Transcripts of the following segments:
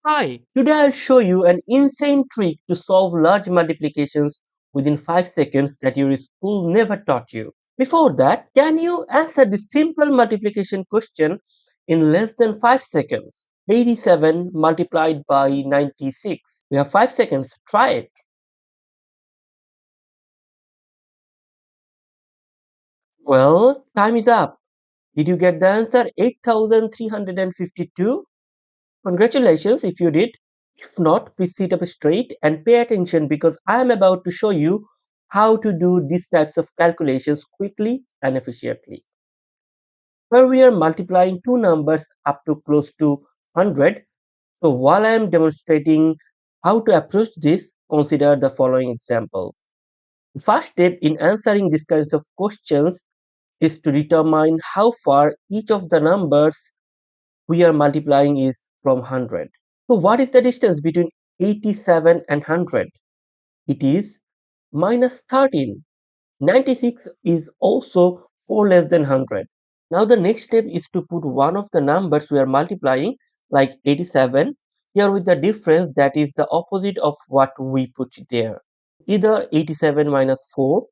Hi, today I'll show you an insane trick to solve large multiplications within 5 seconds that your school never taught you. Before that, can you answer this simple multiplication question in less than 5 seconds? 87 multiplied by 96. We have 5 seconds. Try it. Well, time is up. Did you get the answer 8352? Congratulations if you did. If not, please sit up straight and pay attention because I am about to show you how to do these types of calculations quickly and efficiently. Where we are multiplying two numbers up to close to 100. So while I am demonstrating how to approach this, consider the following example. The first step in answering these kinds of questions is to determine how far each of the numbers we are multiplying is from 100. So what is the distance between 87 and 100? It is minus 13. 96 is also 4 less than 100. Now the next step is to put one of the numbers we are multiplying, like 87, here with the difference that is the opposite of what we put there. Either 87 minus 4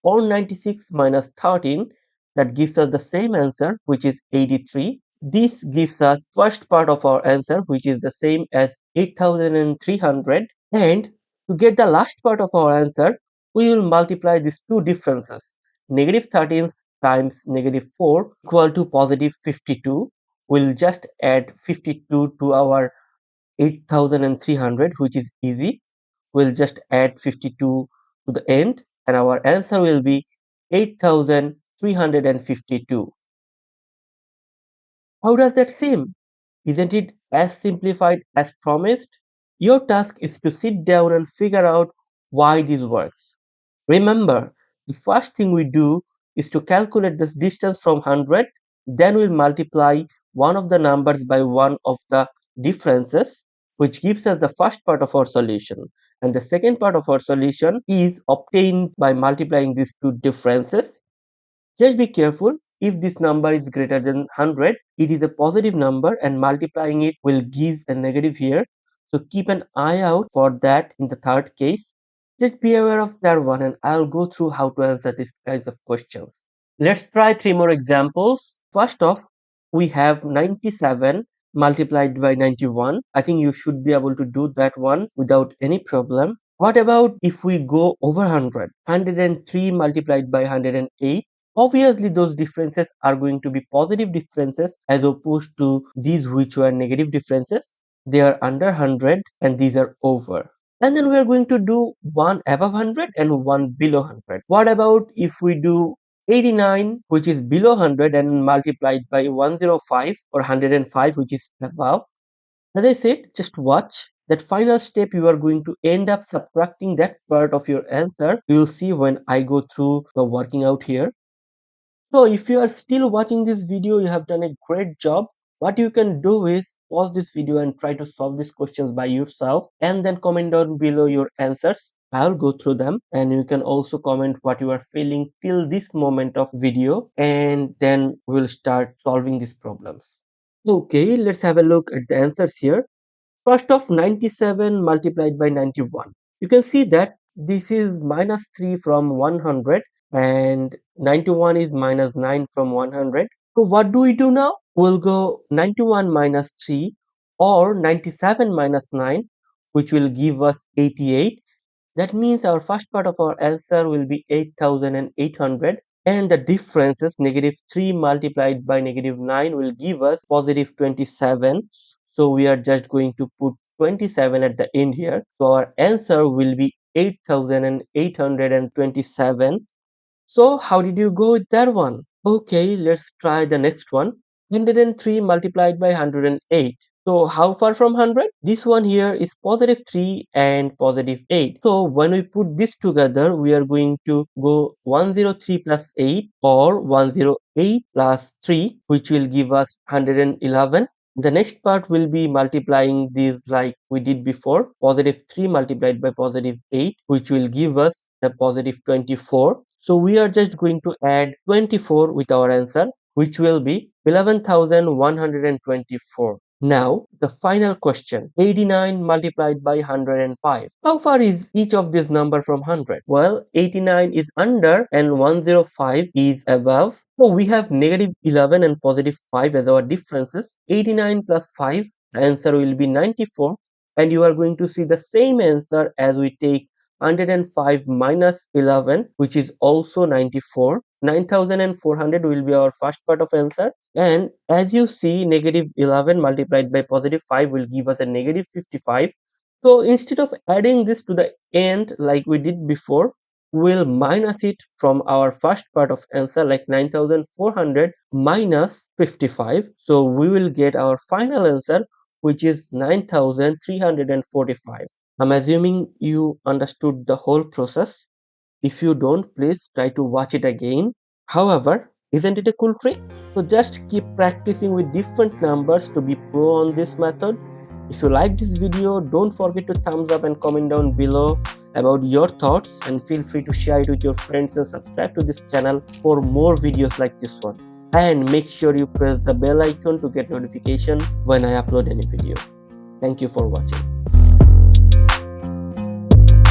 or 96 minus 13, that gives us the same answer, which is 83. This gives us first part of our answer, which is the same as 8300. And to get the last part of our answer, we will multiply these two differences. Negative 13 times negative 4 equal to positive 52. We'll just add 52 to our 8300, which is easy. We'll just add 52 to the end and our answer will be 8352. How does that seem? Isn't it as simplified as promised? Your task is to sit down and figure out why this works. Remember, the first thing we do is to calculate the distance from 100, then we'll multiply one of the numbers by one of the differences, which gives us the first part of our solution. And the second part of our solution is obtained by multiplying these two differences. Just be careful. If this number is greater than 100, it is a positive number and multiplying it will give a negative here. So keep an eye out for that in the third case. Just be aware of that one and I'll go through how to answer these kinds of questions. Let's try three more examples. First off, we have 97 multiplied by 91. I think you should be able to do that one without any problem. What about if we go over 100? 103 multiplied by 108. Obviously, those differences are going to be positive differences as opposed to these which were negative differences. They are under 100 and these are over. And then we are going to do one above 100 and one below 100. What about if we do 89, which is below 100, and multiplied by 105 or 105, which is above? As I said, just watch. That final step, you are going to end up subtracting that part of your answer. You will see when I go through the working out here. So if you are still watching this video, you have done a great job. What you can do is pause this video and try to solve these questions by yourself and then comment down below your answers. I'll go through them and you can also comment what you are feeling till this moment of video and then we'll start solving these problems. Okay, let's have a look at the answers here. First off, 97 multiplied by 91. You can see that this is minus 3 from 100 and 91 is minus 9 from 100. So what do we do now? We'll go 91 minus 3 or 97 minus 9, which will give us 88. That means our first part of our answer will be 8800 and the difference is negative 3 multiplied by negative 9 will give us positive 27. So we are just going to put 27 at the end here. So our answer will be 8827. So how did you go with that one? Okay, let's try the next one. 103 multiplied by 108. So how far from 100? This one here is positive 3 and positive 8. So when we put this together, we are going to go 103 plus 8 or 108 plus 3, which will give us 111. The next part will be multiplying these like we did before. Positive 3 multiplied by positive 8, which will give us a positive 24. So we are just going to add 24 with our answer, which will be 11,124. Now, the final question, 89 multiplied by 105. How far is each of these number from 100? Well, 89 is under and 105 is above. So we have negative 11 and positive 5 as our differences. 89 plus 5, the answer will be 94. And you are going to see the same answer as we take 105 minus 11, which is also 94. 9400 will be our first part of answer. And as you see, negative 11 multiplied by positive 5 will give us a negative 55. So instead of adding this to the end like we did before, we'll minus it from our first part of answer, like 9400 minus 55. So we will get our final answer, which is 9345. I'm assuming you understood the whole process. If you don't, please try to watch it again. However, isn't it a cool trick? So just keep practicing with different numbers to be pro on this method. If you like this video, don't forget to thumbs up and comment down below about your thoughts, and feel free to share it with your friends and subscribe to this channel for more videos like this one. And make sure you press the bell icon to get notification when I upload any video. Thank you for watching.